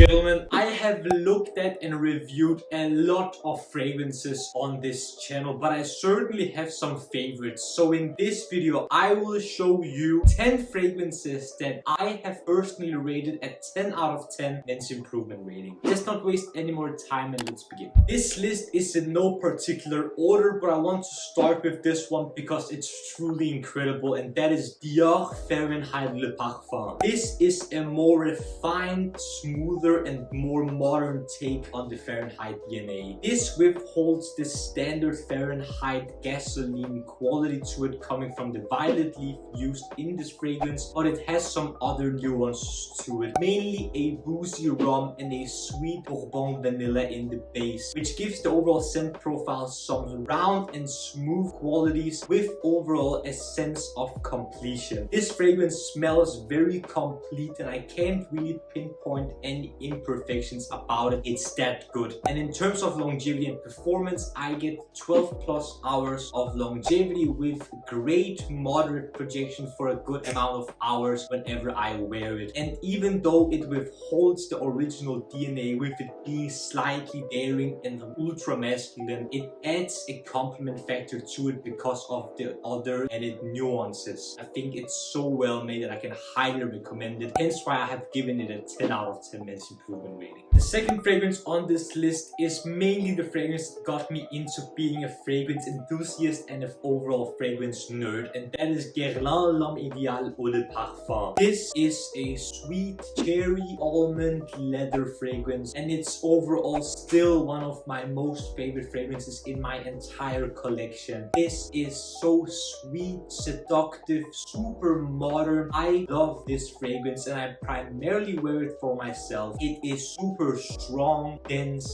gentlemen, I have looked at and reviewed a lot of fragrances on this channel, but I certainly have some favorites. So in this video, I will show you 10 fragrances that I have personally rated at 10 out of 10 men's improvement rating. Let's not waste any more time and let's begin. This list is in no particular order, but I want to start with this one because it's truly incredible, and that is Dior Fahrenheit Le Parfum. This is a more refined, smoother and more modern take on the Fahrenheit DNA. This whiff holds the standard Fahrenheit gasoline quality to it, coming from the violet leaf used in this fragrance, but it has some other nuances to it, mainly a boozy rum and a sweet bourbon vanilla in the base, which gives the overall scent profile some round and smooth qualities with overall a sense of completion. This fragrance smells very complete and I can't really pinpoint any imperfections about it. It's that good. And in terms of longevity and performance, I get 12 plus hours of longevity with great moderate projection for a good amount of hours whenever I wear it. And even though it withholds the original DNA with it being slightly daring and ultra masculine, it adds a compliment factor to it because of the other added nuances. I think it's so well made that I can highly recommend it, hence why I have given it a 10 out of 10 men's improvement rating. The second fragrance on this list is mainly the fragrance that got me into being a fragrance enthusiast and an overall fragrance nerd, and that is Guerlain L'Homme Idéal Eau de Parfum. This is a sweet cherry almond leather fragrance, and it's overall still one of my most favorite fragrances in my entire collection. This is so sweet, seductive, super modern. I love this fragrance and I primarily wear it for myself. It is super strong, dense,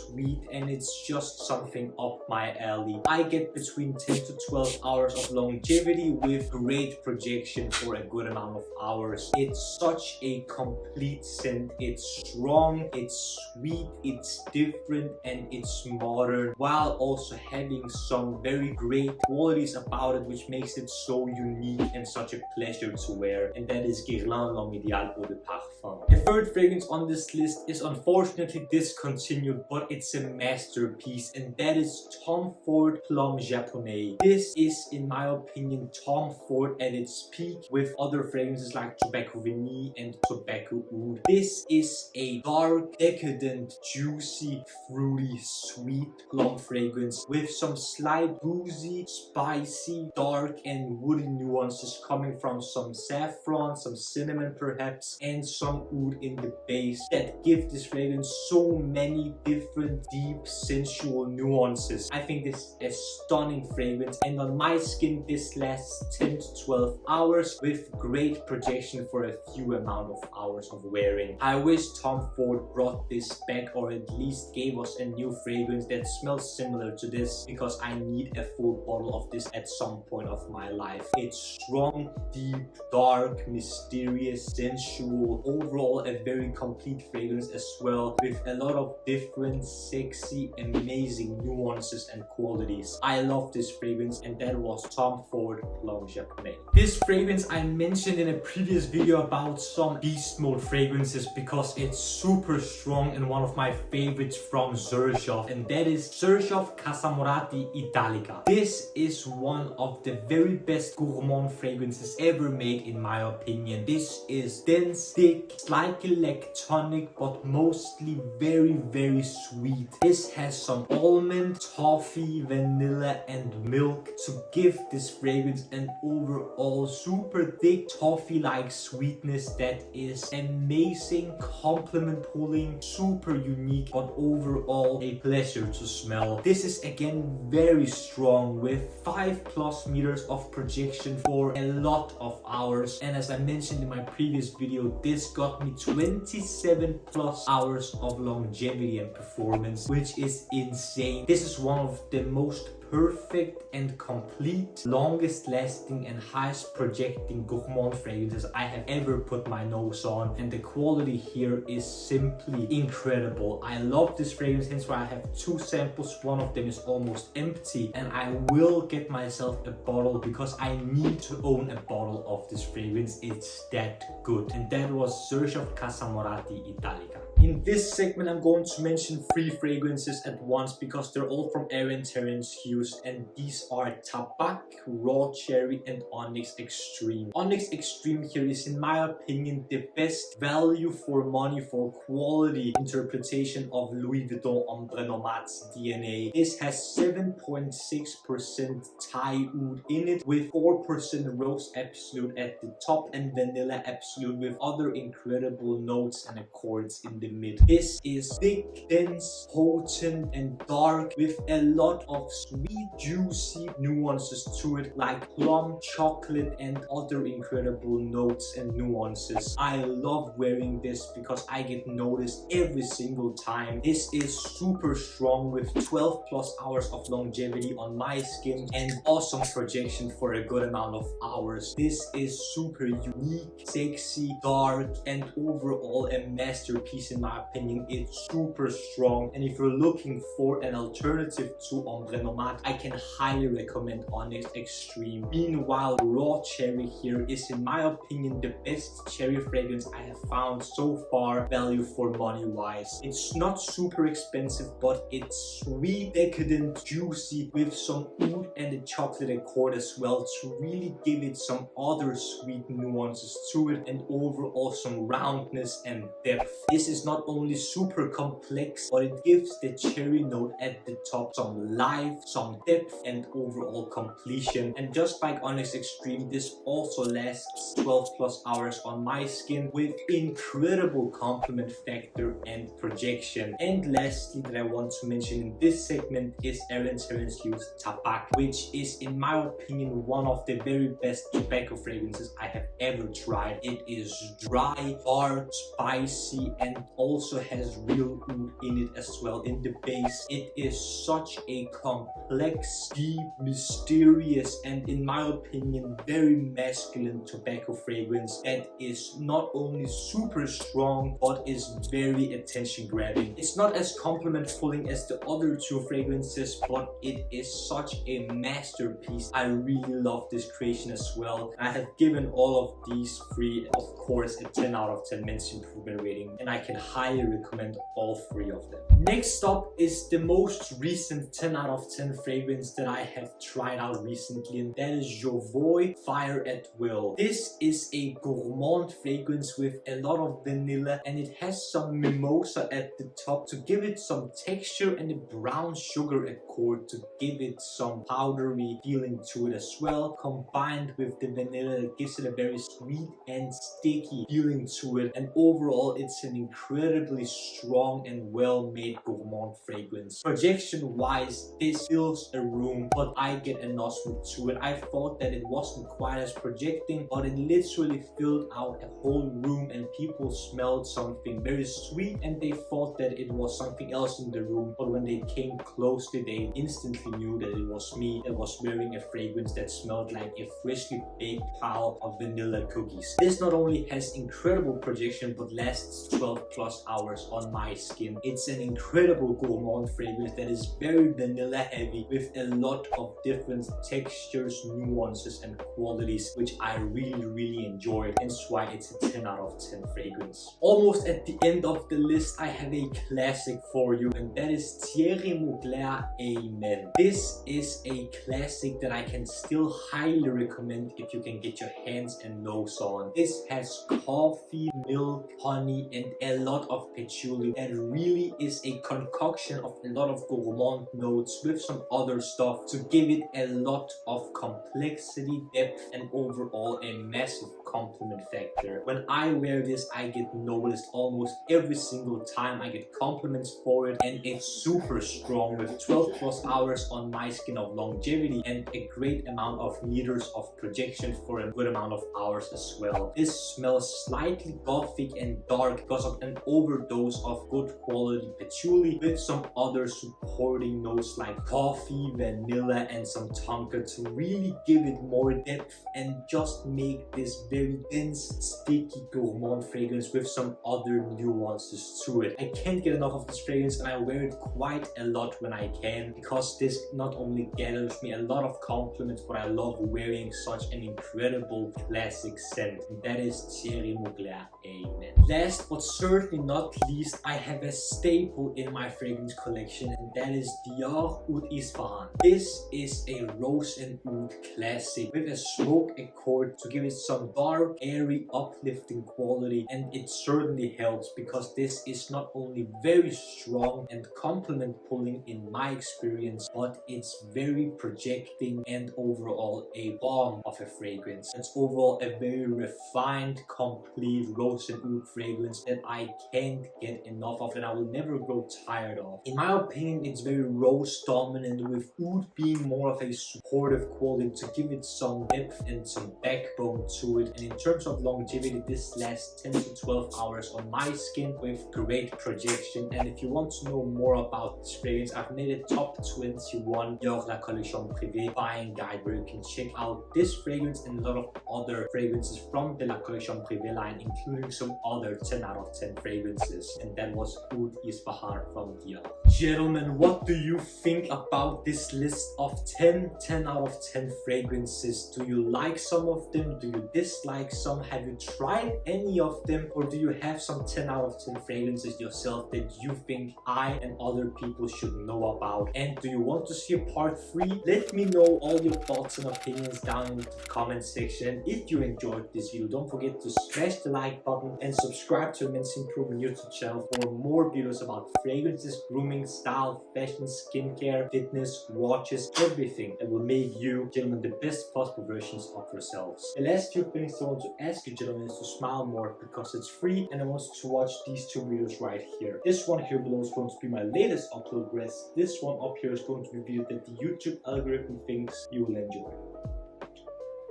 sweet, and it's just something up my alley. I get between 10 to 12 hours of longevity with great projection for a good amount of hours. It's such a complete scent. It's strong, it's sweet, it's different, and it's modern, while also having some very great qualities about it, which makes it so unique and such a pleasure to wear, and that is Guerlain L'Homme Idéal Eau de Parfum. The third fragrance on this list is unfortunately discontinued, but it's a masterpiece, and that is Tom Ford Plum Japonais. This is, in my opinion, Tom Ford at its peak with other fragrances like Tobacco Vanille and Tobacco Oud. This is a dark, decadent, juicy, fruity, sweet plum fragrance with some slight boozy, spicy, dark and woody nuances coming from some saffron, some cinnamon perhaps, and some oud in the base that give this fragrance so many different, deep, sensual nuances. I think this is a stunning fragrance, and on my skin this lasts 10 to 12 hours with great projection for a few amount of hours of wearing. I wish Tom Ford brought this back, or at least gave us a new fragrance that smells similar to this, because I need a full bottle of this at some point of my life. It's strong, deep, dark, mysterious, sensual, overall a very complete fragrance as well, with a lot of different, sexy, amazing nuances and qualities. I love this fragrance, and that was Tom Ford Plum Japonais. This fragrance I mentioned in a previous video about some beast mode fragrances because it's super strong and one of my favorites from Xerjoff, and that is Xerjoff Casamorati Italica. This is one of the very best gourmand fragrances ever made in my opinion. This is dense, thick, slightly lactonic, but mostly very sweet. This has some almond, toffee, vanilla and milk to give this fragrance an overall super thick toffee-like sweetness that is amazing, compliment pulling, super unique, but overall a pleasure to smell. This is again very strong with 5+ meters of projection for a lot of hours, and as I mentioned in my previous video, this got me 27+ hours of longevity and performance, which is insane. This is one of the most perfect and complete, longest lasting and highest projecting gourmand fragrances I have ever put my nose on, and the quality here is simply incredible. I love this fragrance, hence why I have 2 samples. One of them is almost empty, and I will get myself a bottle because I need to own a bottle of this fragrance. It's that good, and that was Xerjoff Casamorati Italica. In this segment, I'm going to mention 3 fragrances at once because they're all from Terence, Hughes, and these are Tabac, Raw Cherry, and Onyx Extreme. Onyx Extreme here is, in my opinion, the best value for money for quality interpretation of Louis Vuitton Ombre Nomad's DNA. This has 7.6% Thai Oud in it, with 4% Rose Absolute at the top and Vanilla Absolute, with other incredible notes and accords in the mid. This is thick, dense, potent, and dark, with a lot of sweet, juicy nuances to it, like plum, chocolate, and other incredible notes and nuances. I love wearing this because I get noticed every single time. This is super strong with 12 plus hours of longevity on my skin and awesome projection for a good amount of hours. This is super unique, sexy, dark, and overall a masterpiece in my opinion. It's super strong, and if you're looking for an alternative to Ombre Nomad, I can highly recommend Onyx Extreme. Meanwhile, Raw Cherry here is, in my opinion, the best cherry fragrance I have found so far, value for money wise. It's not super expensive, but it's sweet, decadent, juicy, with some oud and a chocolate accord as well to really give it some other sweet nuances to it, and overall some roundness and depth. This is not only super complex, but it gives the cherry note at the top some life, some depth, and overall completion. And just like Onyx Extreme, this also lasts 12 plus hours on my skin with incredible complement factor and projection. And lastly that I want to mention in this segment is Terence Hughes Tabac, which is, in my opinion, one of the very best tobacco fragrances I have ever tried. It is dry, dark, spicy, and also has real oud in it as well in the base. It is such a complex, deep, mysterious, and in my opinion very masculine tobacco fragrance that is not only super strong but is very attention grabbing. It's not as compliment pulling as the other 2 fragrances, but it is such a masterpiece. I really love this creation as well. I have given all of these 3, of course, a 10 out of 10 men's improvement rating, and I can highly recommend all 3 of them. Next up is the most recent 10 out of 10 fragrance that I have tried out recently, and that is Jovoy Fire at Will. This is a gourmand fragrance with a lot of vanilla, and it has some mimosa at the top to give it some texture, and a brown sugar accord to give it some powdery feeling to it as well, combined with the vanilla that gives it a very sweet and sticky feeling to it. And overall, it's an incredibly strong and well-made gourmand fragrance. Projection wise, this fills a room, but I get a nostril to it. I thought that it wasn't quite as projecting, but it literally filled out a whole room, and people smelled something very sweet and they thought that it was something else in the room, but when they came closely they instantly knew that it was me that was wearing a fragrance that smelled like a freshly baked pile of vanilla cookies. This not only has incredible projection but lasts 12 plus hours on my skin. It's an incredible gourmand fragrance that is very vanilla heavy with a lot of different textures, nuances, and qualities, which I really enjoyed, and that's why it's a 10 out of 10 fragrance. Almost at the end of the list, I have a classic for you, and that is Mugler A Men. This is a classic that I can still highly recommend if you can get your hands and nose on. This has coffee, milk, honey, and a lot of patchouli that really is a concoction of a lot of gourmand notes with some other stuff to give it a lot of complexity, depth, and overall a massive compliment factor. When I wear this, I get noticed almost every single time. I get compliments for it, and it's super strong with 12 plus hours on my skin of longevity and a great amount of meters of projection for a good amount of hours as well. This smells slightly gothic and dark because of an overdose of good quality patchouli with some other supporting notes like coffee, vanilla, and some tonka to really give it more depth and just make this very very dense, sticky, gourmand fragrance with some other nuances to it. I can't get enough of this fragrance and I wear it quite a lot when I can, because this not only gathers me a lot of compliments, but I love wearing such an incredible classic scent, and that is Mugler A Men. Last but certainly not least, I have a staple in my fragrance collection, and that is Dior Oud Ispahan. This is a rose and oud classic with a smoke accord to give it some dark, airy, uplifting quality, and it certainly helps because this is not only very strong and compliment pulling in my experience, but it's very projecting and overall a bomb of a fragrance. It's overall a very refined, complete rose and oud fragrance that I can't get enough of and I will never grow tired of. In my opinion, it's very rose dominant, with oud being more of a supportive quality to give it some depth and some backbone to it. And in terms of longevity, this lasts 10 to 12 hours on my skin with great projection. And if you want to know more about this fragrance, I've made a top 21 Dior La Collection Privée buying guide where you can check out this fragrance and a lot of other fragrances from the La Collection Privée line, including some other 10 out of 10 fragrances. And that was Oud Ispahan from Dior. Gentlemen, what do you think about this list of 10 out of 10 fragrances? Do you like some of them? Do you dislike some? Have you tried any of them? Or do you have some 10 out of 10 fragrances yourself that you think I and other people should know about? And do you want to see a part 3? Let me know all your thoughts and opinions down in the comment section. If you enjoyed this video, don't forget to smash the like button and subscribe to Men's Improvement YouTube channel for more videos about fragrances, grooming, style, fashion, skincare, fitness, watches, everything that will make you, gentlemen, the best possible versions of yourselves. The last few things I want to ask you, gentlemen, is to smile more because it's free, and I want you to watch these two videos right here. This one here below is going to be my latest upload, whereas this one up here is going to be a video that the YouTube algorithm thinks you will enjoy.